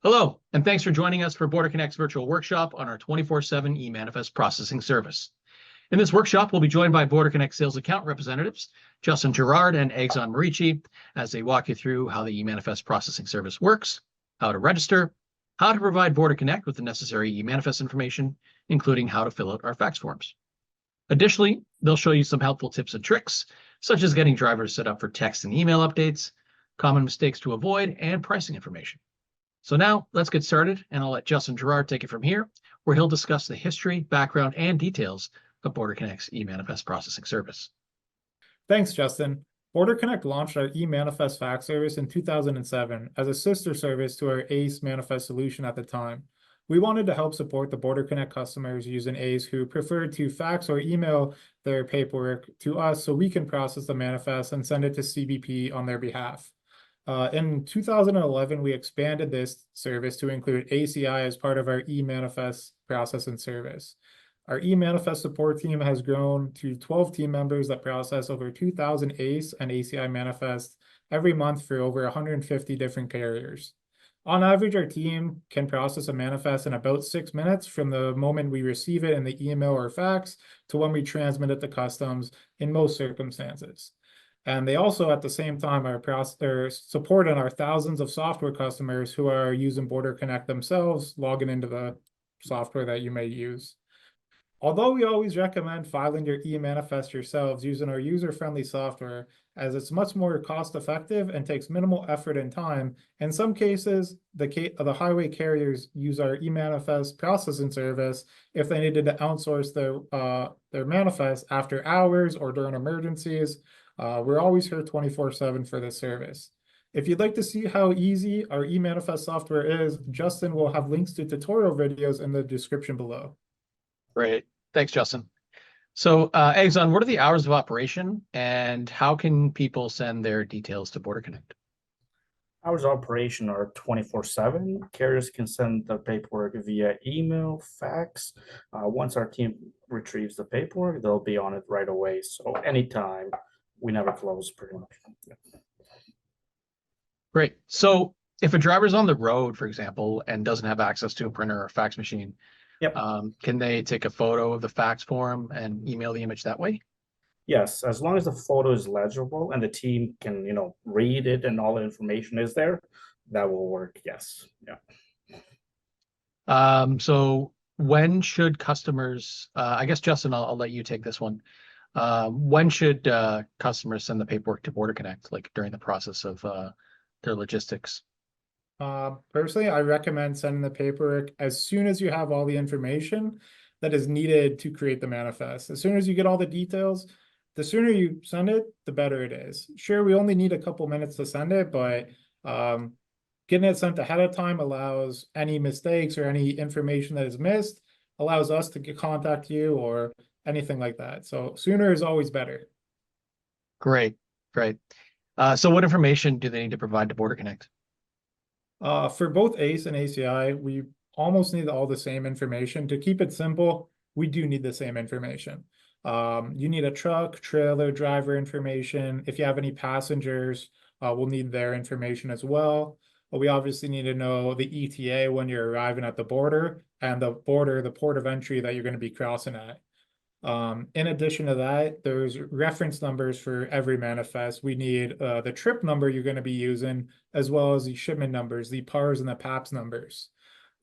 Hello, and thanks for joining us for BorderConnect's virtual workshop on our 24/7 eManifest processing service. In this workshop, we'll be joined by BorderConnect sales account representatives, Justin Guerard and Egzon Muriqi, as they walk you through how the eManifest processing service works, how to register, how to provide BorderConnect with the necessary eManifest information, including how to fill out our fax forms. Additionally, they'll show you some helpful tips and tricks, such as getting drivers set up for text and email updates, common mistakes to avoid, and pricing information. So now let's get started, and I'll let Justin Guerard take it from here, where he'll discuss the history, background, and details of BorderConnect's eManifest processing service. Thanks, Justin. BorderConnect launched our eManifest fax service in 2007 as a sister service to our ACE Manifest solution at the time. We wanted to help support the BorderConnect customers using ACE who preferred to fax or email their paperwork to us so we can process the manifest and send it to CBP on their behalf. In 2011, we expanded this service to include ACI as part of our eManifest processing service. Our eManifest support team has grown to 12 team members that process over 2,000 ACE and ACI manifests every month for over 150 different carriers. On average, our team can process a manifest in about 6 minutes from the moment we receive it in the email or fax to when we transmit it to customs in most circumstances. And they also, at the same time, are supporting our thousands of software customers who are using BorderConnect themselves, logging into the software that you may use. Although we always recommend filing your eManifest yourselves using our user-friendly software, as it's much more cost-effective and takes minimal effort and time, in some cases, the highway carriers use our eManifest processing service if they needed to outsource their manifest after hours or during emergencies. We're always here 24/7 for this service. If you'd like to see how easy our eManifest software is, Justin will have links to tutorial videos in the description below. Great. Thanks, Justin. So, Egzon, what are the hours of operation, and how can people send their details to BorderConnect? Hours of operation are 24/7. Carriers can send the paperwork via email, fax. Once our team retrieves the paperwork, they'll be on it right away. So anytime. We never close, pretty much. Yeah. Great. So if a driver's on the road, for example, and doesn't have access to a printer or fax machine, Yep. Can they take a photo of the fax form and email the image that way? Yes, as long as the photo is legible and the team can, read it and all the information is there, that will work. Yes. Yeah. So when should customers, I guess, Justin, I'll let you take this one. When should customers send the paperwork to BorderConnect, like during the process of their logistics? Personally, I recommend sending the paperwork as soon as you have all the information that is needed to create the manifest. As soon as you get all the details, the sooner you send it, the better it is. Sure, we only need a couple minutes to send it, but getting it sent ahead of time allows any mistakes or any information that is missed, allows us to contact you or anything like that. So sooner is always better. Great. So what information do they need to provide to BorderConnect? For both ACE and ACI, we almost need all the same information. To keep it simple, we do need the same information. You need a truck, trailer, driver information. If you have any passengers, we'll need their information as well. But we obviously need to know the ETA when you're arriving at the border and the port of entry that you're going to be crossing at. In addition to that, there's reference numbers for every manifest. We need the trip number you're going to be using, as well as the shipment numbers, the PARs and the PAPS numbers.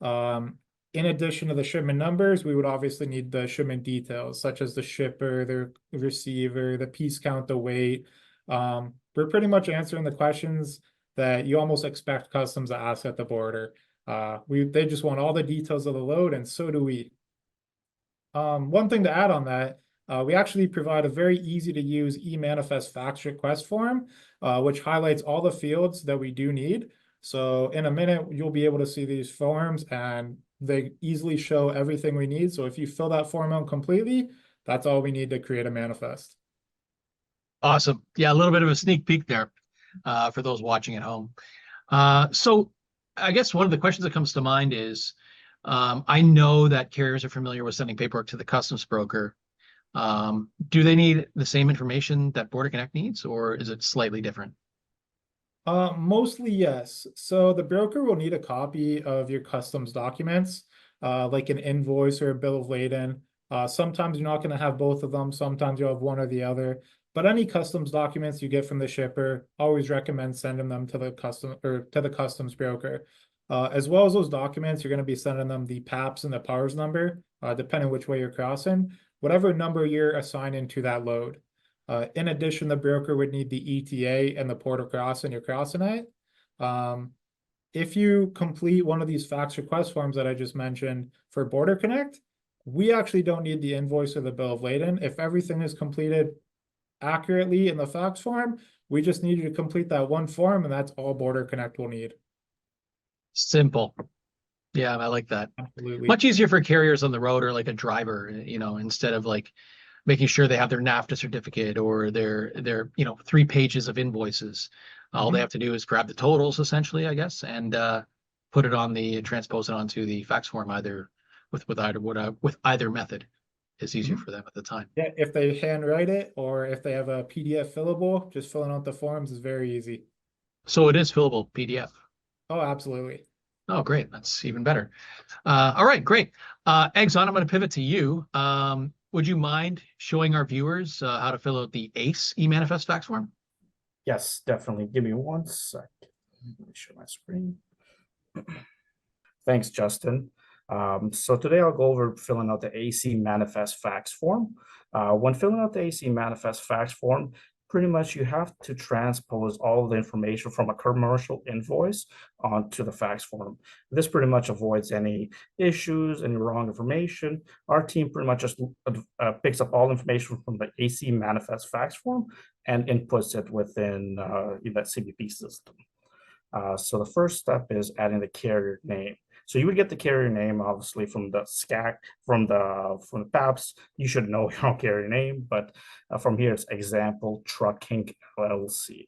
In addition to the shipment numbers, we would obviously need the shipment details, such as the shipper, the receiver, the piece count, the weight. We're pretty much answering the questions that you almost expect customs to ask at the border. They just want all the details of the load, and so do we. One thing to add on that, we actually provide a very easy to use eManifest fax request form, which highlights all the fields that we do need. So in a minute, you'll be able to see these forms and they easily show everything we need. So if you fill that form out completely, that's all we need to create a manifest. Awesome. Yeah, a little bit of a sneak peek there for those watching at home. So I guess one of the questions that comes to mind is, I know that carriers are familiar with sending paperwork to the customs broker. Do they need the same information that BorderConnect needs, or is it slightly different? Mostly yes. So the broker will need a copy of your customs documents, like an invoice or a bill of lading. Sometimes you're not going to have both of them. Sometimes you'll have one or the other. But any customs documents you get from the shipper, always recommend sending them to the customs broker. As well as those documents, you're going to be sending them the PAPS and the PARS number, depending which way you're crossing, whatever number you're assigning to that load. In addition, the broker would need the ETA and the port of crossing you're crossing at. If you complete one of these fax request forms that I just mentioned for BorderConnect, we actually don't need the invoice or the bill of lading. If everything is completed accurately in the fax form, we just need you to complete that one form, and that's all BorderConnect will need. Simple. Yeah, I like that. Absolutely. Much easier for carriers on the road or like a driver, instead of like making sure they have their NAFTA certificate or their 3 pages of invoices. All they have to do is grab the totals essentially, I guess, and put it on transpose it onto the fax form either with either method is easier for them at the time. Yeah, if they handwrite it or if they have a PDF fillable, just filling out the forms is very easy. So it is fillable PDF. Oh, absolutely. Oh, great. That's even better. All right, great. Egzon, I'm going to pivot to you. Would you mind showing our viewers how to fill out the ACE eManifest fax form? Yes, definitely. Give me 1 second. Let me share my screen. Thanks, Justin. So today I'll go over filling out the eManifest fax form. When filling out the eManifest fax form, pretty much you have to transpose all of the information from a commercial invoice onto the fax form. This pretty much avoids any issues, any wrong information. Our team pretty much just picks up all information from the eManifest fax form and inputs it within that CBP system. So the first step is adding the carrier name. So you would get the carrier name, obviously, from the SCAC, from the PAPS. You should know your own carrier name, but from here it's example Trucking LLC.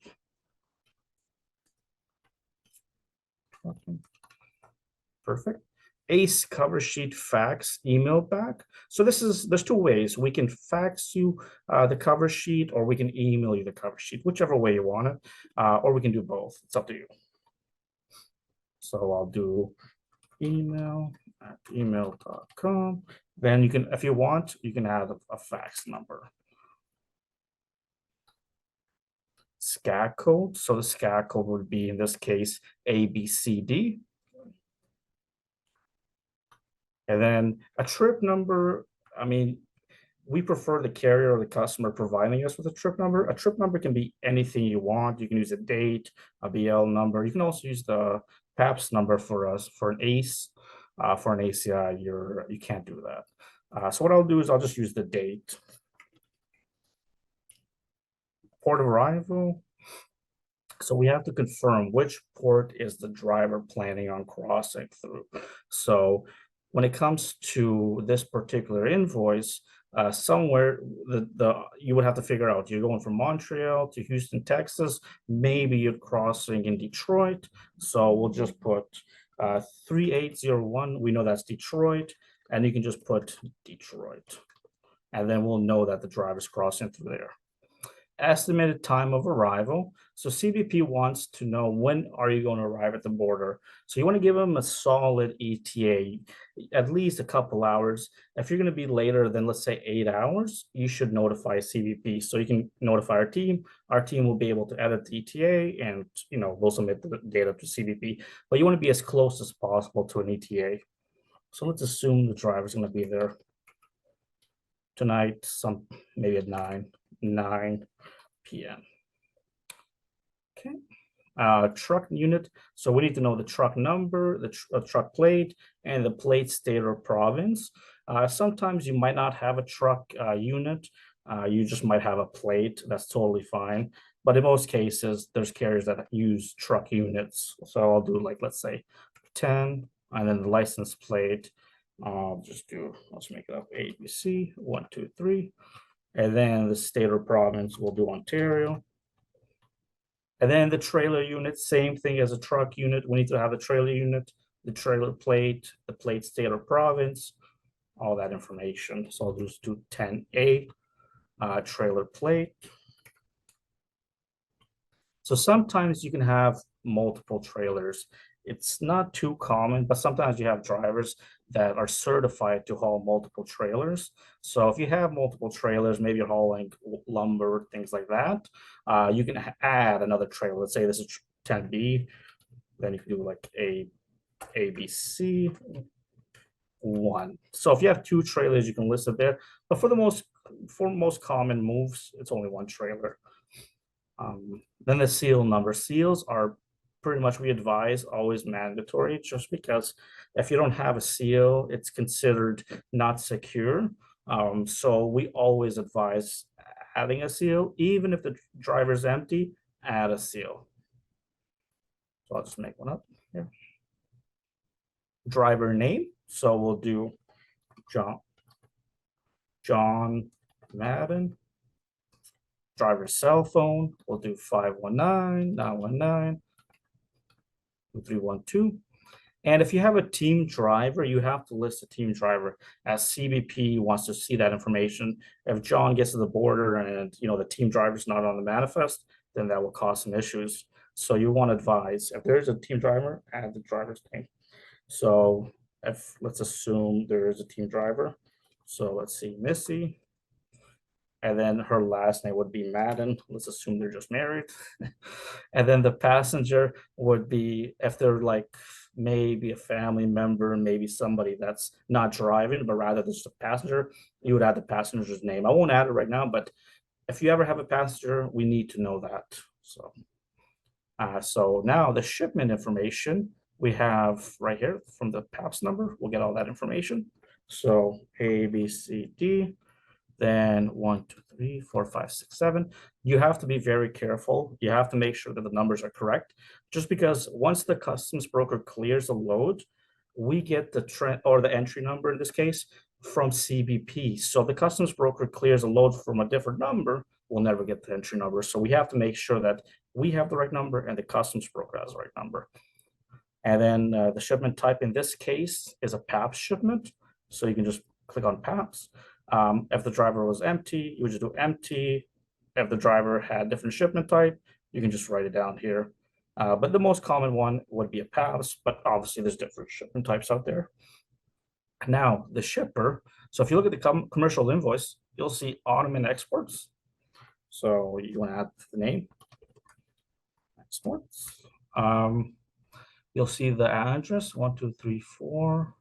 Perfect. ACE cover sheet fax email back. So there's 2 ways. We can fax you the cover sheet, or we can email you the cover sheet, whichever way you want it, or we can do both. It's up to you. So I'll do email@email.com. Then you can, if you want, you can add a fax number. SCAC code. So the SCAC code would be, in this case, ABCD. And then a trip number, I mean, we prefer the carrier or the customer providing us with a trip number. A trip number can be anything you want. You can use a date, a BL number. You can also use the PAPS number for an ACE. For an ACI, you can't do that. So what I'll do is I'll just use the date. Port of arrival. So we have to confirm which port is the driver planning on crossing through. So when it comes to this particular invoice, somewhere you would have to figure out, you're going from Montreal to Houston, Texas. Maybe you're crossing in Detroit. So we'll just put 3801. We know that's Detroit, and you can just put Detroit, and then we'll know that the driver's crossing through there. Estimated time of arrival. So CBP wants to know, when are you going to arrive at the border? So you want to give them a solid ETA, at least a couple hours. If you're going to be later than, let's say, 8 hours, you should notify CBP. So you can notify our team. Our team will be able to edit the ETA, and we'll submit the data to CBP. But you want to be as close as possible to an ETA. So let's assume the driver's going to be there tonight, maybe at 9 p.m. Okay. Truck unit. So we need to know the truck number, the truck plate, and the plate state or province. Sometimes you might not have a truck unit. You just might have a plate. That's totally fine. But in most cases, there's carriers that use truck units. So I'll do, like, let's say 10, and then the license plate. Let's make it up, ABC 123. And then the state or province, we'll do Ontario. And then the trailer unit, same thing as a truck unit. We need to have a trailer unit, the trailer plate, the plate, state or province, all that information. So I'll just do 10A, trailer plate. So sometimes you can have multiple trailers. It's not too common, but sometimes you have drivers that are certified to haul multiple trailers. So if you have multiple trailers, maybe you're hauling lumber, things like that, you can add another trailer. Let's say this is 10B, then you can do like A, B, C, 1. So if you have 2 trailers, you can list it there. But for most common moves, it's only 1 trailer. Then the seal number. Seals are pretty much, we advise, always mandatory, just because if you don't have a seal, it's considered not secure. So we always advise adding a seal. Even if the driver's empty, add a seal. So I'll just make one up here. Driver name. So we'll do John Madden. Driver's cell phone, we'll do 519-919-2312. And if you have a team driver, you have to list a team driver, as CBP wants to see that information. If John gets to the border and the team driver's not on the manifest, then that will cause some issues. So you want to advise, if there's a team driver, add the driver's name. So let's assume there is a team driver. So let's see, Missy. And then her last name would be Madden. Let's assume they're just married. And then the passenger would be, if they're like maybe a family member, maybe somebody that's not driving, but rather just a passenger, you would add the passenger's name. I won't add it right now, but if you ever have a passenger, we need to know that. So now the shipment information we have right here from the PAPS number. We'll get all that information. So A, B, C, D. Then 1, 2, 3, 4, 5, 6, 7. You have to be very careful. You have to make sure that the numbers are correct, just because once the customs broker clears a load, we get the trend or the entry number in this case from CBP. So if the customs broker clears a load from a different number, we'll never get the entry number. So we have to make sure that we have the right number and the customs broker has the right number. And then the shipment type in this case is a PAPS shipment. So you can just click on PAPS. If the driver was empty, you would just do empty. If the driver had different shipment type, you can just write it down here. But the most common one would be a PAPS, but obviously there's different shipment types out there. Now the shipper. So if you look at the commercial invoice, you'll see Ottoman Exports. So you want to add the name, Exports. You'll see the address, 1234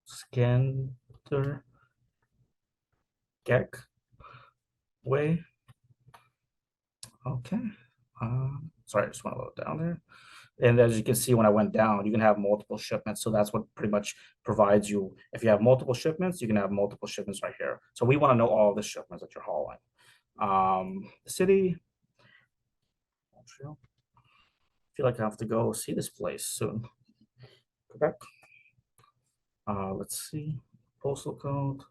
Skender Geck Way. Okay. Sorry, I just want to load down there. And as you can see, when I went down, you can have multiple shipments. So that's what pretty much provides you. If you have multiple shipments, you can have multiple shipments right here. So we want to know all the shipments that you're hauling. The city, Montreal. I feel like I have to go see this place soon. Quebec. Let's see, postal code.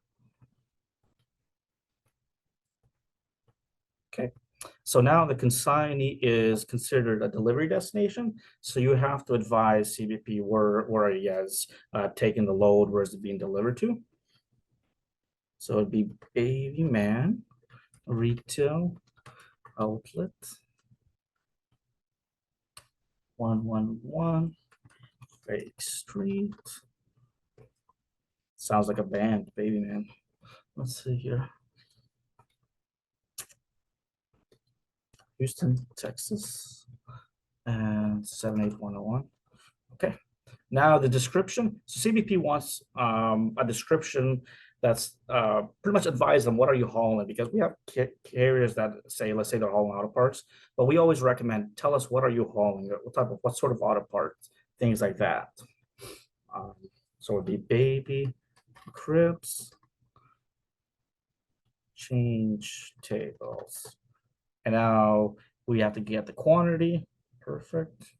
Okay, so now the consignee is considered a delivery destination. So you have to advise CBP where he has taken the load, where is it being delivered to. So it'd be Baby Man Retail Outlet 111 Fake Street. Sounds like a band, Baby Man. Let's see here. Houston, Texas, and 78101. Okay. Now the description. So CBP wants a description that's pretty much advise them what are you hauling, because we have carriers that say, let's say they're hauling auto parts, but we always recommend tell us what are you hauling, what sort of auto parts, things like that. So it'd be baby cribs, change tables. And now we have to get the quantity. Perfect.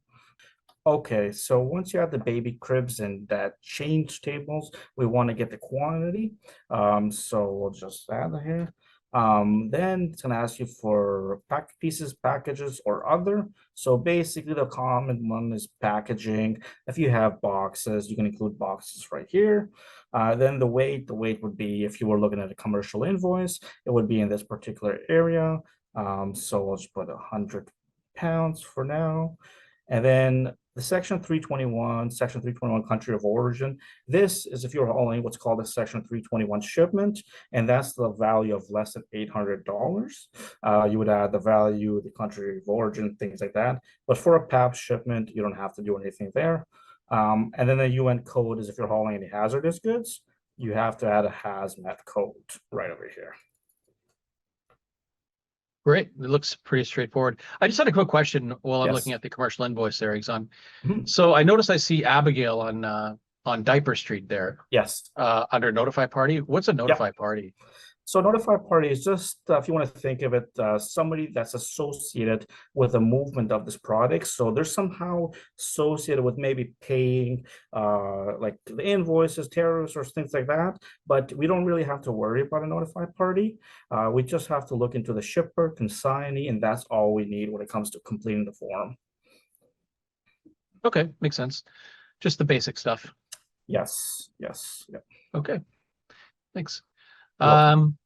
Okay, so once you have the baby cribs and that change tables, we want to get the quantity. So we'll just add it here. Then it's going to ask you for pack pieces, packages, or other. So basically the common one is packaging. If you have boxes, you can include boxes right here. Then the weight would be, if you were looking at a commercial invoice, it would be in this particular area. So I'll just put 100 pounds for now. And then the Section 321 country of origin. This is if you're hauling what's called a Section 321 shipment, and that's the value of less than $800. You would add the value, the country of origin, things like that. But for a PAP shipment, you don't have to do anything there. And then the UN code is if you're hauling any hazardous goods, you have to add a hazmat code right over here. Great. It looks pretty straightforward. I just had a quick question while I'm Yes. looking at the commercial invoice there, Egzon. Mhm. So I noticed I see Abigail on Diaper Street there Yes. under Notify Party. What's a Notify Party? So notified party is just, if you want to think of it, somebody that's associated with the movement of this product. So they're somehow associated with maybe paying like the invoices, tariffs, or things like that. But we don't really have to worry about a notified party. We just have to look into the shipper, consignee, and that's all we need when it comes to completing the form. Okay, makes sense. Just the basic stuff. Yes, yes, yeah. Okay, thanks. You're welcome.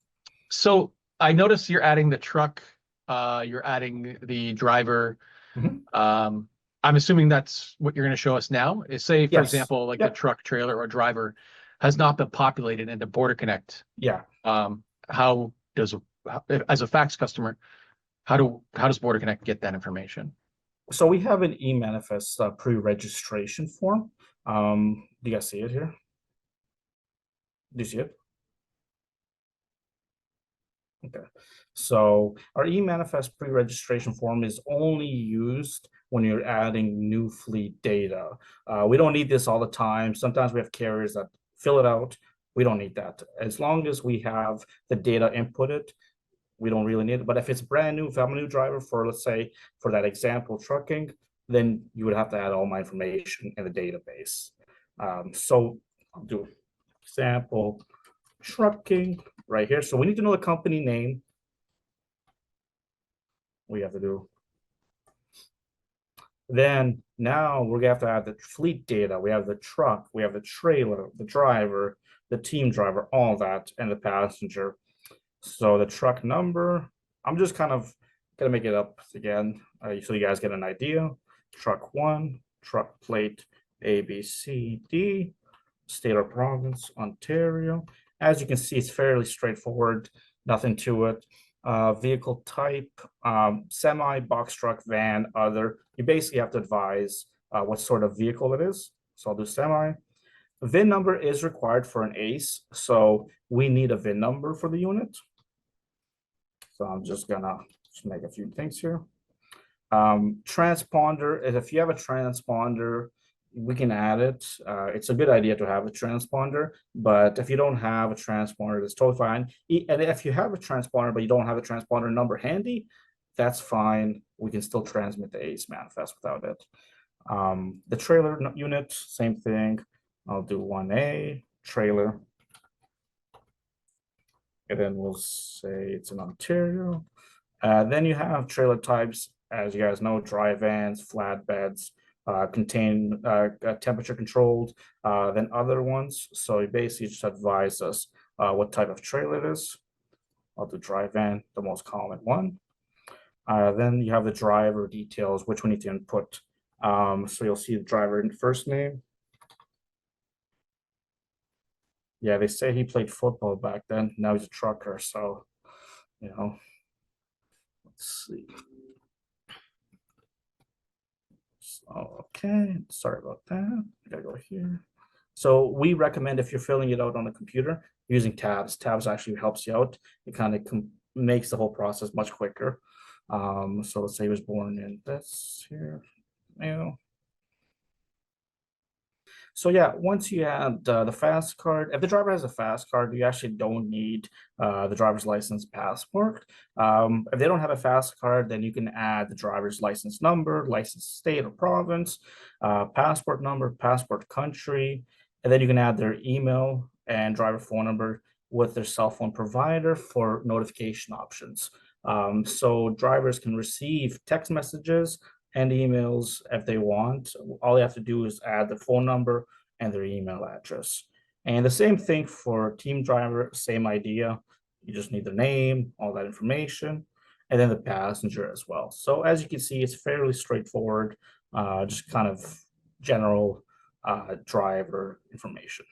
So I noticed you're adding the truck, you're adding the driver. Mhm. I'm assuming that's what you're going to show us now. Is say, for Yes. example, like Yep. the truck, trailer, or driver has not been populated into BorderConnect. Yeah. How does, as a fax customer, how does BorderConnect get that information? So we have an eManifest pre-registration form. Do you guys see it here? Do you see it? Okay, so our eManifest pre-registration form is only used when you're adding new fleet data. We don't need this all the time. Sometimes we have carriers that fill it out. We don't need that. As long as we have the data inputted, we don't really need it. But if it's brand new, if I'm a new driver for, let's say, for that example, trucking, then you would have to add all my information in the database. So I'll do example trucking right here. So we need to know the company name. We have to do. Then now we're gonna have to add the fleet data. We have the truck, we have the trailer, the driver, the team driver, all that, and the passenger. So the truck number, I'm just kind of gonna make it up again, so you guys get an idea. Truck 1, truck plate ABCD, state or province, Ontario. As you can see, it's fairly straightforward, nothing to it. Vehicle type, semi, box truck, van, other. You basically have to advise what sort of vehicle it is. So I'll do semi. VIN number is required for an ACE, so we need a VIN number for the unit. So I'm just gonna make a few things here. Transponder, if you have a transponder, we can add it. It's a good idea to have a transponder, but if you don't have a transponder, that's totally fine. And if you have a transponder, but you don't have a transponder number handy, that's fine. We can still transmit the ACE manifest without it. The trailer unit, same thing. I'll do 1A, trailer. And then we'll say it's in Ontario. Then you have trailer types, as you guys know, dry vans, flatbeds, contain temperature controlled, then other ones. So you basically just advise us what type of trailer it is. I'll do dry van, the most common one. Then you have the driver details, which we need to input. So you'll see the driver in first name. Yeah, they say he played football back then. Now he's a trucker, so, you know, let's see. Okay, sorry about that. I gotta go here. So we recommend if you're filling it out on a computer using tabs. Tabs actually helps you out. It kind of makes the whole process much quicker. So let's say he was born in this here, So yeah, once you add the fast card, if the driver has a fast card, you actually don't need the driver's license passport. If they don't have a fast card, then you can add the driver's license number, license state or province, passport number, passport country, and then you can add their email and driver phone number with their cell phone provider for notification options. So drivers can receive text messages and emails if they want. All they have to do is add the phone number and their email address. And the same thing for team driver, same idea. You just need the name, all that information. and then the passenger as well. So as you can see, it's fairly straightforward, just kind of general driver information.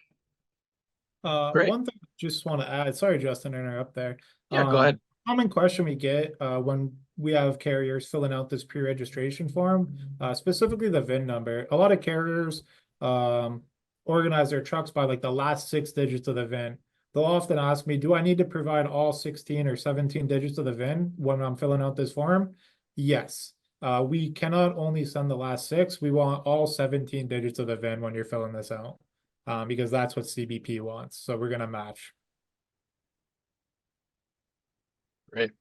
Great. One thing I just want to add, sorry, Justin, to interrupt there. Yeah, go ahead. Common question we get when we have carriers filling out this pre-registration form, specifically the VIN number. A lot of carriers organize their trucks by like the last 6 digits of the VIN. They'll often ask me, do I need to provide all 16 or 17 digits of the VIN when I'm filling out this form? Yes. We cannot only send the last 6. We want all 17 digits of the VIN when you're filling this out, because that's what CBP wants. So we're going to match. Great.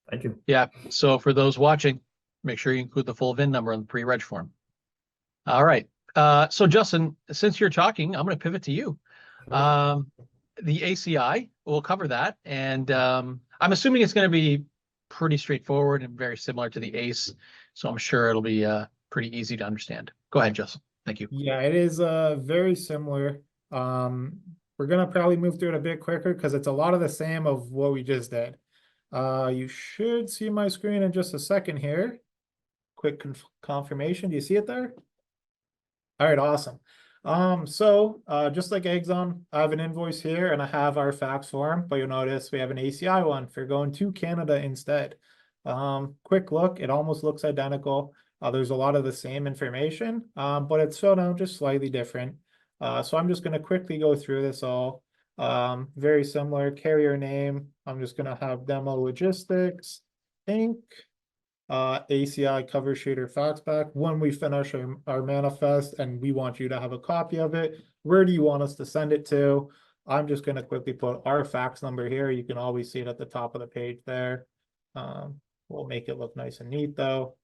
Thank you. Yeah. So for those watching, make sure you include the full VIN number on the pre-reg form. All right. So Justin, since you're talking, I'm going to pivot to you. The ACI, we'll cover that. And I'm assuming it's going to be pretty straightforward and very similar to the ACE. So I'm sure it'll be pretty easy to understand. Go ahead, Justin. Thank you. Yeah, it is very similar. We're going to probably move through it a bit quicker because it's a lot of the same of what we just did. You should see my screen in just a second here. Quick confirmation. Do you see it there? All right, awesome. Just like Egzon, I have an invoice here and I have our fax form, but you'll notice we have an ACI one for going to Canada instead. Quick look, it almost looks identical. There's a lot of the same information, but it's filled out just slightly different. So I'm just going to quickly go through this all. Very similar carrier name. I'm just going to have Demo Logistics, Inc. ACI cover sheet or fax back. When we finish our manifest and we want you to have a copy of it, where do you want us to send it to? I'm just going to quickly put our fax number here. You can always see it at the top of the page there. We'll make it look nice and neat though.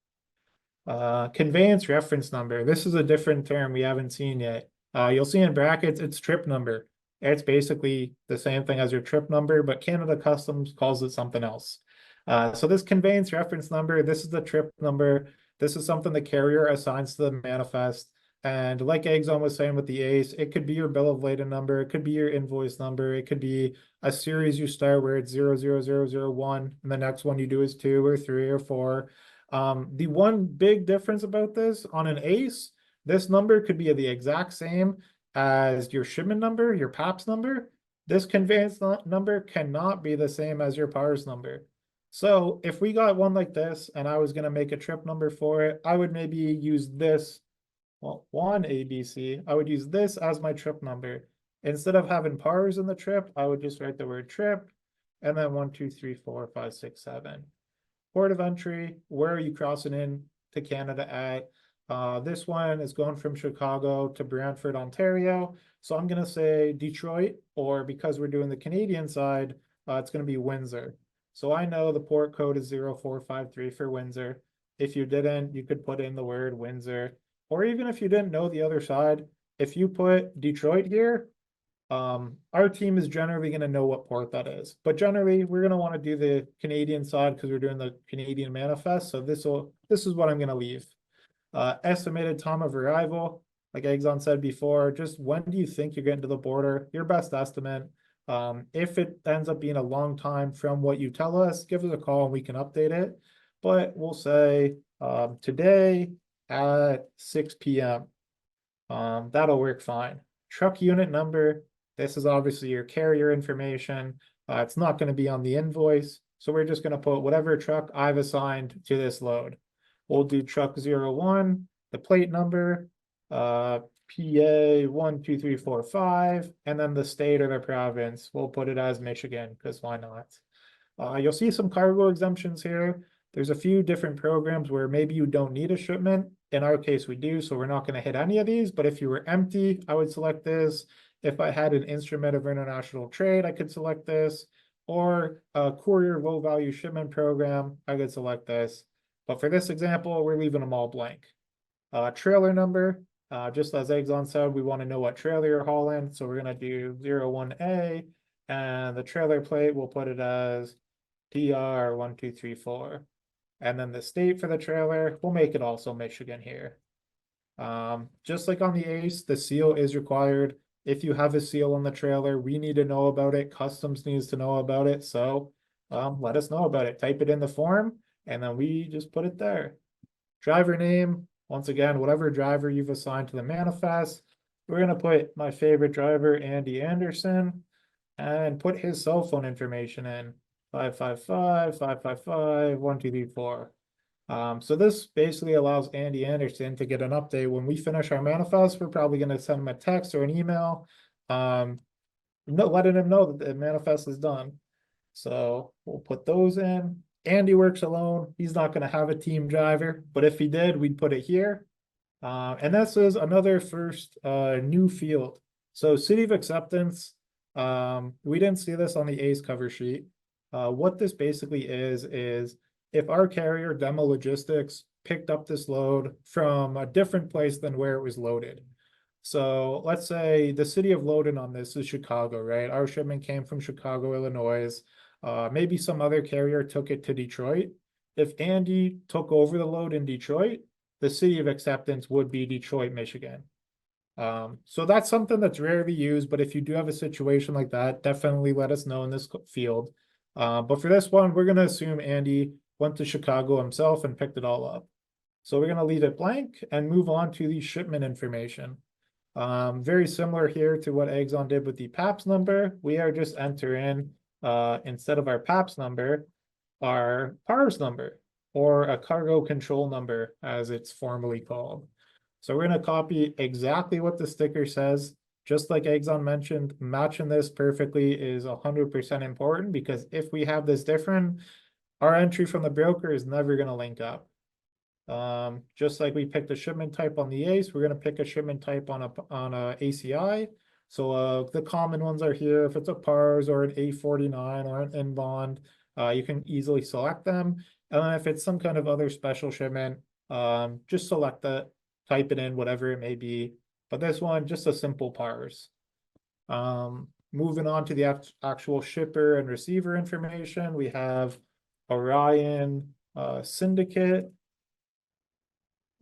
Conveyance reference number. This is a different term we haven't seen yet. You'll see in brackets, it's trip number. It's basically the same thing as your trip number, but Canada Customs calls it something else. So this conveyance reference number, this is the trip number. This is something the carrier assigns to the manifest. And like Egzon was saying with the ACE, it could be your bill of lading number. It could be your invoice number. It could be a series you start where it's 00001, and the next one you do is 2 or 3 or 4. The one big difference about this on an ACE, this number could be the exact same as your shipment number, your PAPS number. This conveyance number cannot be the same as your PARS number. So if we got one like this and I was going to make a trip number for it, I would maybe use this, well, one ABC, I would use this as my trip number. Instead of having PARS in the trip, I would just write the word trip and then 1, 2, 3, 4, 5, 6, 7. Port of entry, where are you crossing in to Canada at? This one is going from Chicago to Brantford, Ontario. So I'm going to say Detroit, or because we're doing the Canadian side, it's going to be Windsor. So I know the port code is 0453 for Windsor. If you didn't, you could put in the word Windsor. Or even if you didn't know the other side, if you put Detroit here, our team is generally going to know what port that is. But generally, we're going to want to do the Canadian side because we're doing the Canadian manifest. So this is what I'm going to leave. Estimated time of arrival, like Egzon said before, just when do you think you're getting to the border? Your best estimate. If it ends up being a long time from what you tell us, give us a call and we can update it. But we'll say today at 6 p.m. That'll work fine. Truck unit number. This is obviously your carrier information. It's not going to be on the invoice. So we're just going to put whatever truck I've assigned to this load. We'll do truck 01, the plate number, PA 1, 2, 3, 4, 5, and then the state or the province. We'll put it as Michigan because why not? You'll see some cargo exemptions here. There's a few different programs where maybe you don't need a shipment. In our case, we do, so we're not going to hit any of these. But if you were empty, I would select this. If I had an instrument of international trade, I could select this. Or a courier low value shipment program, I could select this. But for this example, we're leaving them all blank. Trailer number, just as Egzon said, we want to know what trailer you're hauling. So we're going to do 01A, and the trailer plate, we'll put it as DR 1, 2, 3, 4. And then the state for the trailer, we'll make it also Michigan here. Just like on the ACE, the seal is required. If you have a seal on the trailer, we need to know about it. Customs needs to know about it. So let us know about it. Type it in the form, and then we just put it there. Driver name, once again, whatever driver you've assigned to the manifest. We're gonna put my favorite driver, Andy Anderson, and put his cell phone information in, 555-555-1234. So this basically allows Andy Anderson to get an update when we finish our manifest. We're probably gonna send him a text or an email, letting him know that the manifest is done. So we'll put those in. Andy works alone. He's not gonna have a team driver, but if he did, we'd put it here. And this is another first new field. So city of acceptance, we didn't see this on the ACE cover sheet. What this basically is if our carrier Demo Logistics picked up this load from a different place than where it was loaded. So let's say the city of loading on this is Chicago, right? Our shipment came from Chicago, Illinois. Maybe some other carrier took it to Detroit. If Andy took over the load in Detroit, the city of acceptance would be Detroit, Michigan. So that's something that's rarely used, but if you do have a situation like that, definitely let us know in this field. But for this one, we're gonna assume Andy went to Chicago himself and picked it all up. So we're gonna leave it blank and move on to the shipment information. Very similar here to what Egzon did with the PAPS number. We are just entering, instead of our PAPS number, our PARS number, or a cargo control number, as it's formally called. So we're gonna copy exactly what the sticker says. Just like Egzon mentioned, matching this perfectly is 100% important, because if we have this different, our entry from the broker is never gonna link up. Just like we picked a shipment type on the ACE, we're gonna pick a shipment type on a ACI. So the common ones are here. If it's a PARS or an A49 or an inbound, you can easily select them. And then if it's some kind of other special shipment, just select that, type it in, whatever it may be. But this one, just a simple PARS. Moving on to the actual shipper and receiver information, we have Orion Syndicate.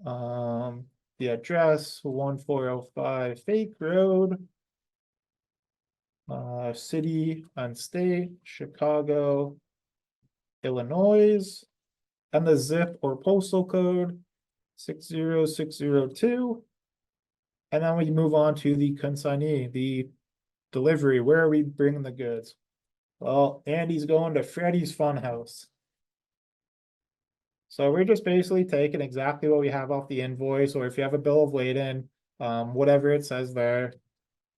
The address 1405 Fake Road, city and state Chicago, Illinois, and the zip or postal code 60602. And then we move on to the consignee, the delivery. Where are we bringing the goods? Well, Andy's going to Freddy's Funhouse. So we're just basically taking exactly what we have off the invoice, or if you have a bill of lading, whatever it says there.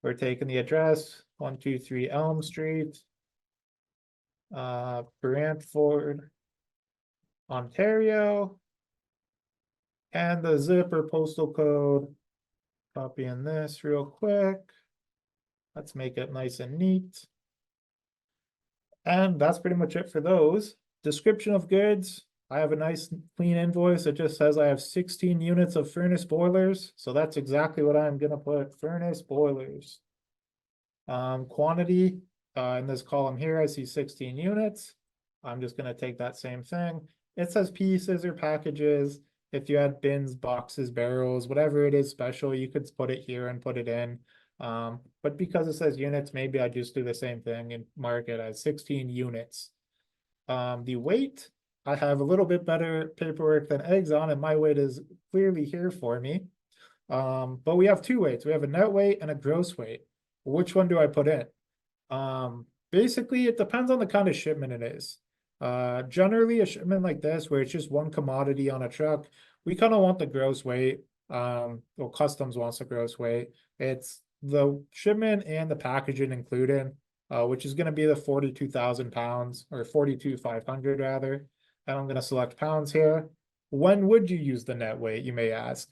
We're taking the address, 123 Elm Street, Brantford, Ontario, and the zip or postal code. Copying this real quick. Let's make it nice and neat. And that's pretty much it for those. Description of goods. I have a nice clean invoice. It just says I have 16 units of furnace boilers. So that's exactly what I'm gonna put, furnace boilers. Quantity, in this column here, I see 16 units. I'm just gonna take that same thing. It says pieces or packages. If you had bins, boxes, barrels, whatever it is special, you could put it here and put it in. But because it says units, maybe I just do the same thing and mark it as 16 units. The weight, I have a little bit better paperwork than Egzon, and my weight is clearly here for me. But we have two weights. We have a net weight and a gross weight. Which one do I put in? Basically, it depends on the kind of shipment it is. Generally, a shipment like this, where it's just one commodity on a truck, we kind of want the gross weight. Well, Customs wants the gross weight. It's the shipment and the packaging included, which is going to be the 42,000 pounds, or 42,500 rather. And I'm going to select pounds here. When would you use the net weight, you may ask?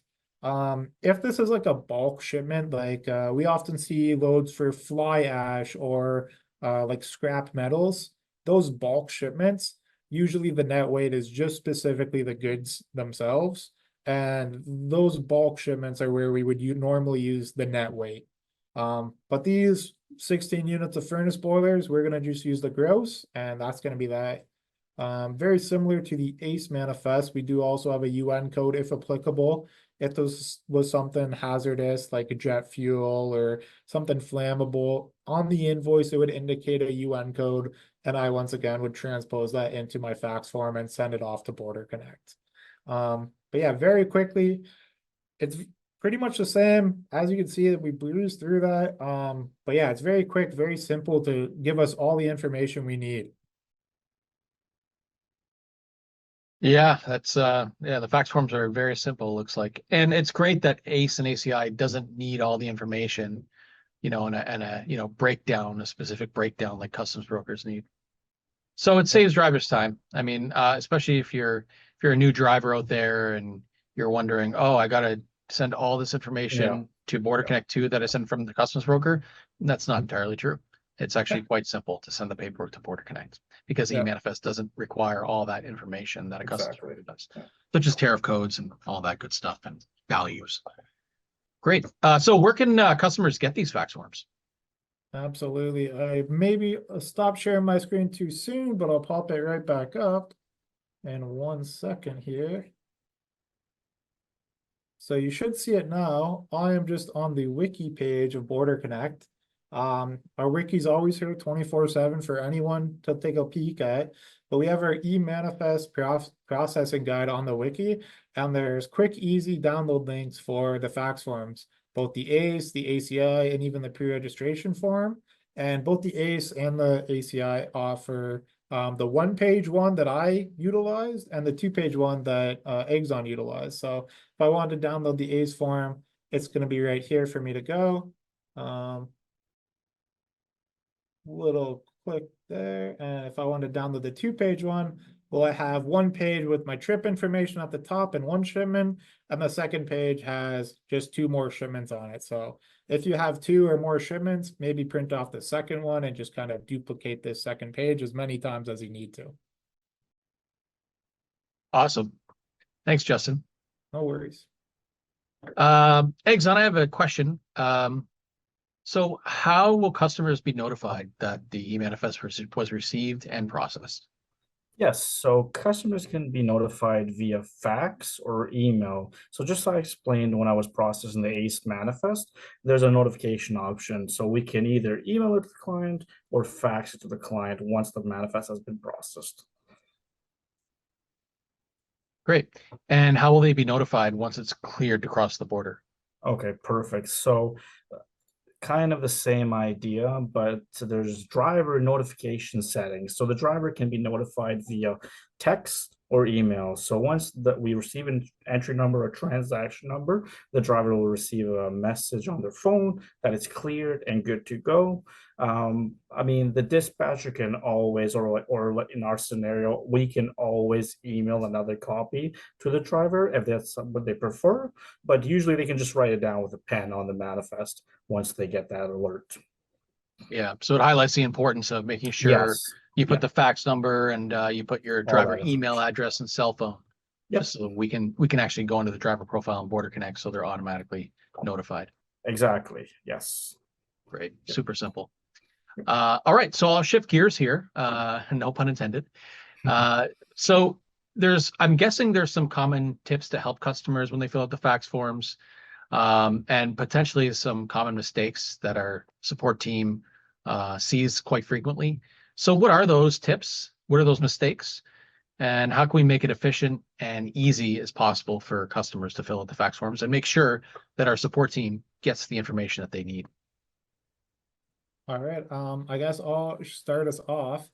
If this is like a bulk shipment, like we often see loads for fly ash or like scrap metals, those bulk shipments, usually the net weight is just specifically the goods themselves. And those bulk shipments are where we would normally use the net weight. But these 16 units of furnace boilers, we're going to just use the gross, and that's going to be that. Very similar to the ACE manifest, we do also have a UN code if applicable. If this was something hazardous like jet fuel or something flammable, on the invoice it would indicate a UN code, and I once again would transpose that into my fax form and send it off to BorderConnect. But yeah, very quickly, it's pretty much the same. As you can see, we breezed through that. But yeah, it's very quick, very simple to give us all the information we need. Yeah, that's yeah, the fax forms are very simple, looks like. And it's great that ACE and ACI doesn't need all the information, you know, and a you know, breakdown, a specific breakdown like customs brokers need. So it saves drivers time. I mean, especially if you're a new driver out there and you're wondering, oh, I gotta send all this information to BorderConnect 2 that I sent from the customs broker. That's not entirely true. It's actually quite simple to send the paperwork to BorderConnect because Yeah. eManifest doesn't require all that information that a customs Exactly. broker does, Yeah. such as tariff codes and all that good stuff and values. Great. So where can customers get these fax forms? Absolutely. I maybe stopped sharing my screen too soon, but I'll pop it right back up in 1 second here. So you should see it now. I am just on the wiki page of BorderConnect. Our wiki's always here 24/7 for anyone to take a peek at. But we have our eManifest processing guide on the wiki, and there's quick, easy download links for the fax forms, both the ACE, the ACI, and even the pre-registration form. And both the ACE and the ACI offer the 1-page one that I utilized and the 2-page one that Egzon utilized. So if I wanted to download the ACE form, it's going to be right here for me to go. Little click there. And if I want to download the 2-page one, well, I have 1 page with my trip information at the top and 1 shipment, and the second page has just 2 more shipments on it. So if you have 2 or more shipments, maybe print off the second one and just kind of duplicate this second page as many times as you need to. Awesome. Thanks, Justin. No worries. Egzon, I have a question. So how will customers be notified that the eManifest was received and processed? Yes, so customers can be notified via fax or email. So just like I explained when I was processing the ACE manifest, there's a notification option. So we can either email it to the client or fax it to the client once the manifest has been processed. Great. And how will they be notified once it's cleared to cross the border? Okay, perfect. So kind of the same idea, but there's driver notification settings. So the driver can be notified via text or email. So once that we receive an entry number or transaction number, the driver will receive a message on their phone that it's cleared and good to go. I mean, the dispatcher can always, or in our scenario, we can always email another copy to the driver if that's what they prefer. But usually they can just write it down with a pen on the manifest once they get that alert. Yeah. So it highlights the importance of making sure Yes. you put the fax number and you put your driver that email address and cell phone. Yep. Just so we can actually go into the driver profile and BorderConnect so they're automatically notified. Exactly. Yes. Great. Super simple. All right. So I'll shift gears here. No pun intended. So I'm guessing there's some common tips to help customers when they fill out the fax forms, and potentially some common mistakes that our support team sees quite frequently. So what are those tips? What are those mistakes? And how can we make it efficient and easy as possible for customers to fill out the fax forms and make sure that our support team gets the information that they need? All right. I guess I'll start us off.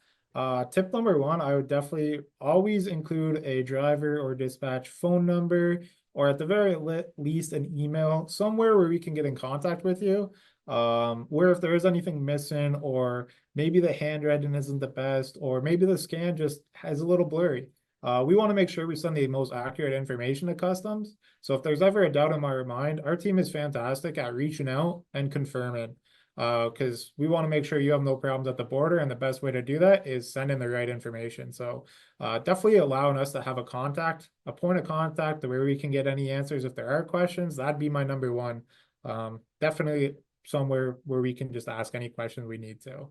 Tip number 1, I would definitely always include a driver or dispatch phone number, or at the very least an email somewhere where we can get in contact with you. Where if there is anything missing, or maybe the handwriting isn't the best, or maybe the scan just has a little blurry. We want to make sure we send the most accurate information to customs. So if there's ever a doubt in my mind, our team is fantastic at reaching out and confirming. Because we want to make sure you have no problems at the border, and the best way to do that is send in the right information. So definitely allowing us to have a point of contact where we can get any answers if there are questions. That'd be my number 1. Definitely somewhere where we can just ask any questions we need to.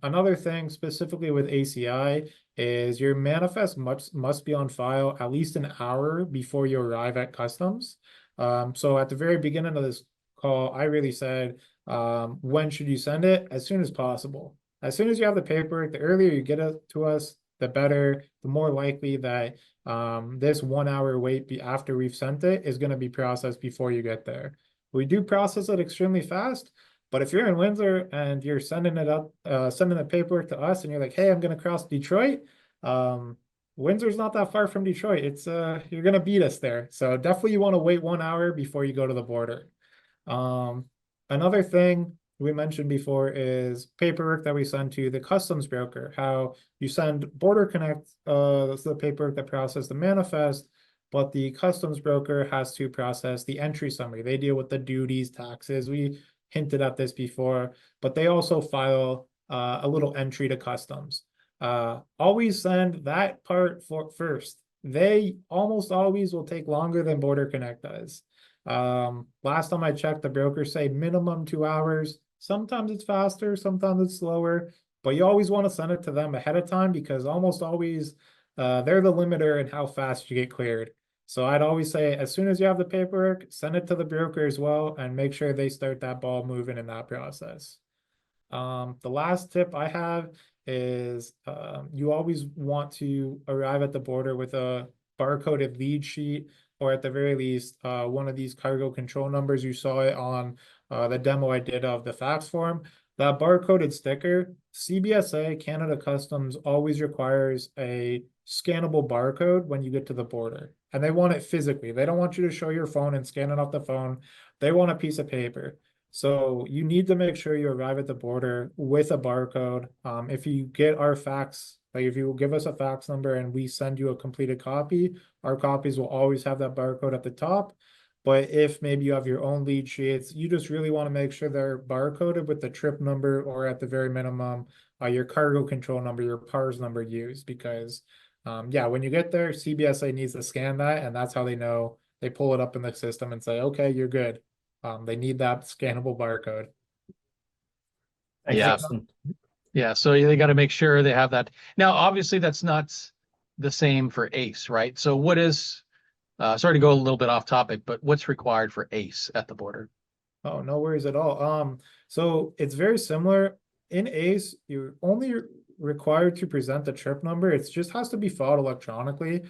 Another thing specifically with ACI is your manifest must be on file at least an hour before you arrive at customs. So at the very beginning of this call, I really said, when should you send it? As soon as possible. As soon as you have the paperwork, the earlier you get it to us, the better, the more likely that this 1 hour wait after we've sent it is going to be processed before you get there. We do process it extremely fast, but if you're in Windsor and you're sending the paperwork to us and you're like, hey, I'm going to cross Detroit, Windsor's not that far from Detroit. It's you're going to beat us there. So definitely you want to wait 1 hour before you go to the border. Another thing we mentioned before is paperwork that we send to the customs broker, how you send BorderConnect the paperwork that processes the manifest, but the customs broker has to process the entry summary. They deal with the duties, taxes. We hinted at this before, but they also file a little entry to customs. Always send that part first. They almost always will take longer than BorderConnect does. Last time I checked, the brokers say minimum 2 hours. Sometimes it's faster, sometimes it's slower, but you always want to send it to them ahead of time because almost always they're the limiter in how fast you get cleared. So I'd always say as soon as you have the paperwork, send it to the broker as well and make sure they start that ball moving in that process. The last tip I have is you always want to arrive at the border with a barcoded lead sheet, or at the very least, one of these cargo control numbers. You saw it on the demo I did of the fax form. That barcoded sticker, CBSA, Canada Customs, always requires a scannable barcode when you get to the border. And they want it physically. They don't want you to show your phone and scan it off the phone. They want a piece of paper. So you need to make sure you arrive at the border with a barcode. If you get our fax, like if you give us a fax number and we send you a completed copy, our copies will always have that barcode at the top. But if maybe you have your own lead sheets, you just really want to make sure they're barcoded with the trip number, or at the very minimum, your cargo control number, your PARS number used, because yeah, when you get there, CBSA needs to scan that, and that's how they know. They pull it up in the system and say, okay, you're good. They need that scannable barcode. Thanks, Yeah. Justin. Yeah, so they got to make sure they have that. Now, obviously, that's not the same for ACE, right? So what is, sorry to go a little bit off topic, but what's required for ACE at the border? Oh, no worries at all. So it's very similar. In ACE, you're only required to present the trip number. It just has to be filed electronically.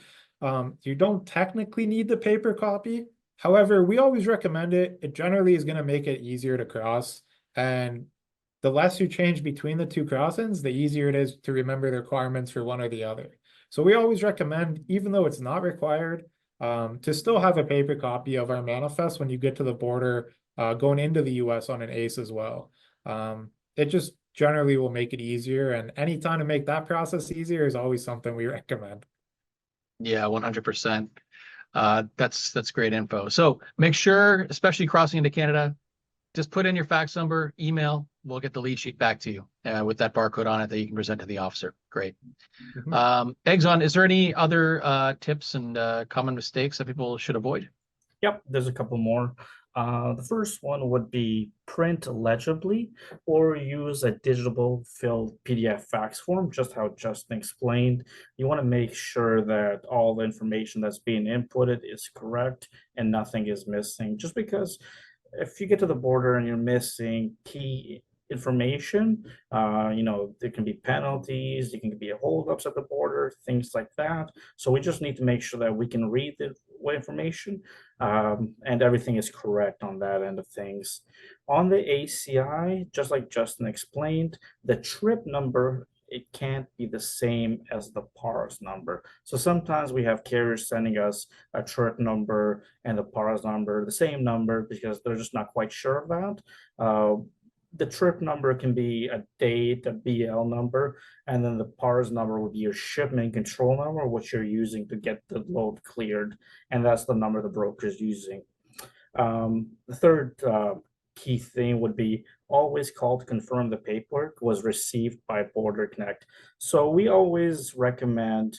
You don't technically need the paper copy. However, we always recommend it. It generally is going to make it easier to cross. And the less you change between the two crossings, the easier it is to remember the requirements for one or the other. So we always recommend, even though it's not required, to still have a paper copy of our manifest when you get to the border, going into the US on an ACE as well. It just generally will make it easier, and any time to make that process easier is always something we recommend. Yeah, 100%. That's great info. So make sure, especially crossing into Canada, just put in your fax number, email. We'll get the lead sheet back to you with that barcode on it that you can present to the officer. Great. Egzon, is there any other tips and common mistakes that people should avoid? Yep, there's a couple more. The first one would be print legibly or use a digital filled PDF fax form, just how Justin explained. You want to make sure that all the information that's being inputted is correct and nothing is missing. Just because if you get to the border and you're missing key information, there can be penalties, there can be holdups at the border, things like that. So we just need to make sure that we can read the information and everything is correct on that end of things. On the ACI, just like Justin explained, the trip number, it can't be the same as the PARS number. So sometimes we have carriers sending us a trip number and the PARS number, the same number, because they're just not quite sure of that. The trip number can be a date, a BL number, and then the PARS number would be your shipment control number, which you're using to get the load cleared, and that's the number the broker is using. The third key thing would be always call to confirm the paperwork was received by BorderConnect. So we always recommend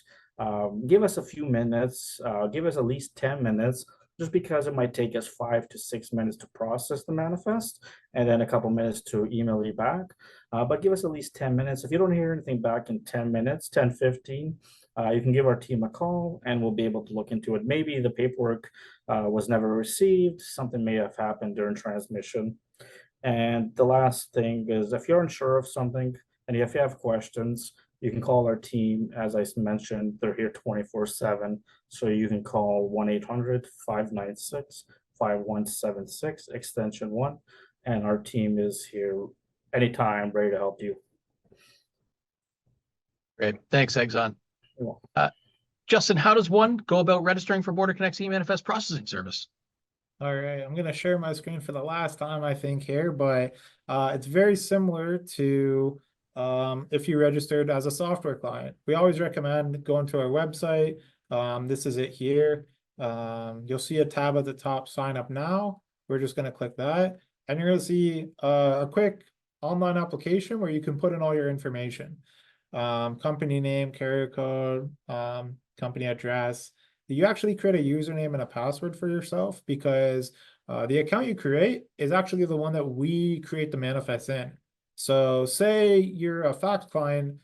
give us a few minutes, give us at least 10 minutes, just because it might take us 5 to 6 minutes to process the manifest and then a couple minutes to email you back. But give us at least 10 minutes. If you don't hear anything back in 10 minutes, 10, 15, you can give our team a call and we'll be able to look into it. Maybe the paperwork was never received. Something may have happened during transmission. And the last thing is, if you're unsure of something And if you have questions, you can call our team. As I mentioned, they're here 24/7. So you can call 1-800-596-5176, extension 1. And our team is here anytime, ready to help you. Great. Thanks, Egzon. You're welcome. Justin, how does one go about registering for BorderConnect's eManifest processing service? All right, I'm going to share my screen for the last time, I think, here, but it's very similar to if you registered as a software client. We always recommend going to our website. This is it here. You'll see a tab at the top, sign up now. We're just going to click that, and you're going to see a quick online application where you can put in all your information. Company name, carrier code, company address. You actually create a username and a password for yourself, because the account you create is actually the one that we create the manifest in. So say you're a fax client,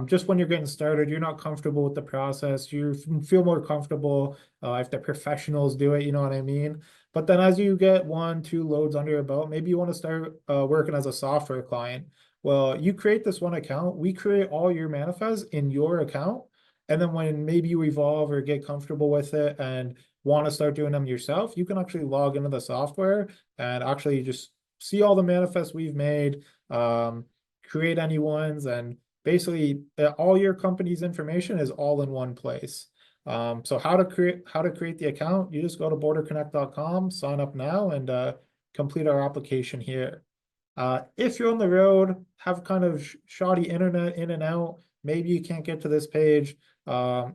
just when you're getting started, you're not comfortable with the process, you feel more comfortable if the professionals do it, you know what I mean? But then as you get 1-2 loads under your belt, maybe you want to start working as a software client. Well, you create this one account, we create all your manifests in your account. And then when maybe you evolve or get comfortable with it and want to start doing them yourself, you can actually log into the software and actually just see all the manifests we've made, create any ones, and basically all your company's information is all in one place. So how to create the account, you just go to borderconnect.com, sign up now, and complete our application here. If you're on the road, have kind of shoddy internet in and out, maybe you can't get to this page,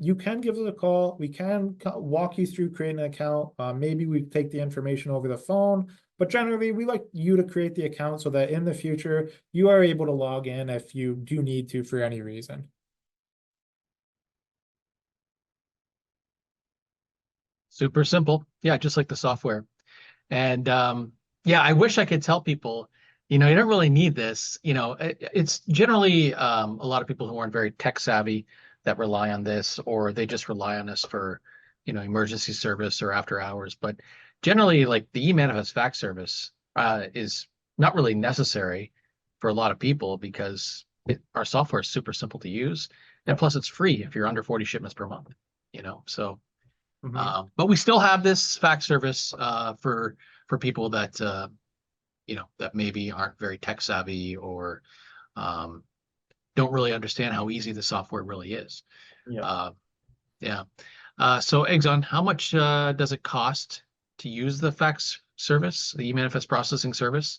you can give us a call. We can walk you through creating an account. Maybe we take the information over the phone, but generally we like you to create the account so that in the future you are able to log in if you do need to for any reason. Super simple. Yeah, just like the software. And yeah, I wish I could tell people, you don't really need this. It's generally a lot of people who aren't very tech savvy that rely on this, or they just rely on us for, emergency service or after hours. But generally, like the eManifest fax service is not really necessary for a lot of people, because our software is super simple to use, and plus it's free if you're under 40 shipments per month. So. But we still have this fax service for people that that maybe aren't very tech savvy, or don't really understand how easy the software really is. Yeah. So Egzon, how much does it cost to use the fax service, the eManifest processing service?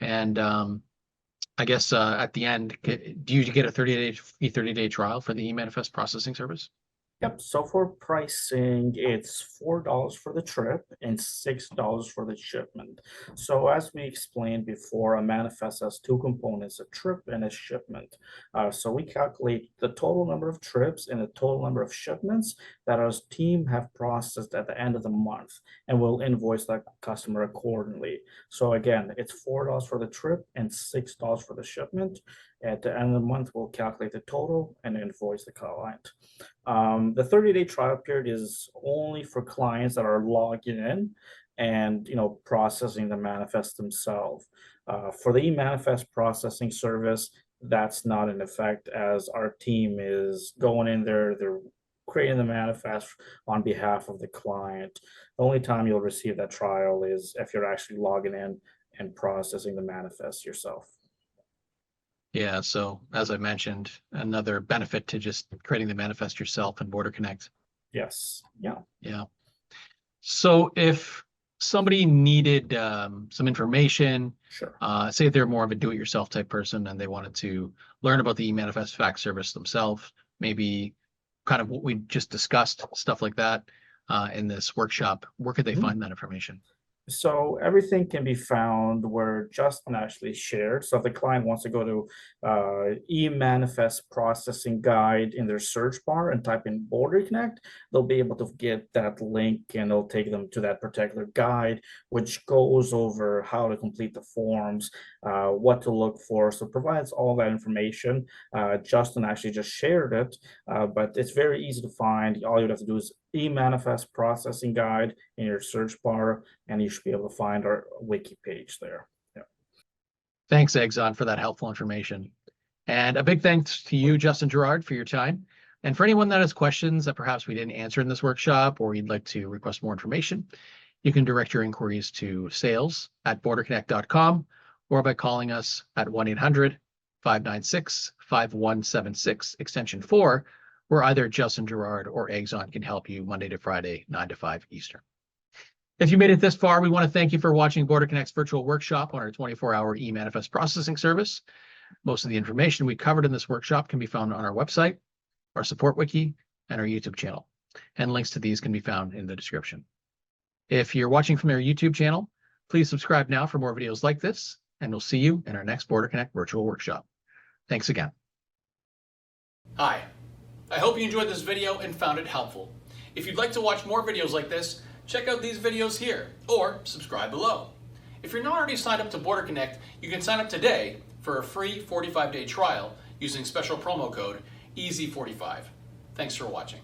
And I guess at the end, do you get a 30-day trial for the eManifest processing service? Yep. So for pricing, it's $4 for the trip and $6 for the shipment. So as we explained before, a manifest has two components, a trip and a shipment. So we calculate the total number of trips and the total number of shipments that our team have processed at the end of the month, and we'll invoice that customer accordingly. So again, it's $4 for the trip and $6 for the shipment. At the end of the month, we'll calculate the total and invoice the client. The 30-day trial period is only for clients that are logging in and processing the manifest themselves. For the eManifest processing service, that's not in effect, as our team is going in there, they're creating the manifest on behalf of the client. The only time you'll receive that trial is if you're actually logging in and processing the manifest yourself. Yeah, so as I mentioned, another benefit to just creating the manifest yourself in BorderConnect. Yes. Yeah. Yeah. So if somebody needed some information, Sure. Say they're more of a do-it-yourself type person and they wanted to learn about the eManifest fax service themselves, maybe kind of what we just discussed, stuff like that in this workshop, where could they find that information? So everything can be found where Justin actually shared. So if the client wants to go to eManifest processing guide in their search bar and type in BorderConnect, they'll be able to get that link, and it'll take them to that particular guide, which goes over how to complete the forms, what to look for. So it provides all that information. Justin actually just shared it, but it's very easy to find. All you have to do is eManifest processing guide in your search bar, and you should be able to find our wiki page there. Yeah. Thanks, Egzon, for that helpful information. And a big thanks to you, Justin Guerard, for your time. And for anyone that has questions that perhaps we didn't answer in this workshop, or you'd like to request more information, you can direct your inquiries to sales@borderconnect.com or by calling us at 1-800-596-5176, extension 4, where either Justin Guerard or Egzon can help you Monday to Friday, 9 to 5 Eastern. If you made it this far, we want to thank you for watching BorderConnect's virtual workshop on our 24-hour eManifest processing service. Most of the information we covered in this workshop can be found on our website, our support wiki, and our YouTube channel. And links to these can be found in the description. If you're watching from our YouTube channel, please subscribe now for more videos like this, and we'll see you in our next BorderConnect virtual workshop. Thanks again. Hi, I hope you enjoyed this video and found it helpful. If you'd like to watch more videos like this, check out these videos here or subscribe below. If you're not already signed up to BorderConnect, you can sign up today for a free 45-day trial using special promo code EASY45. Thanks for watching.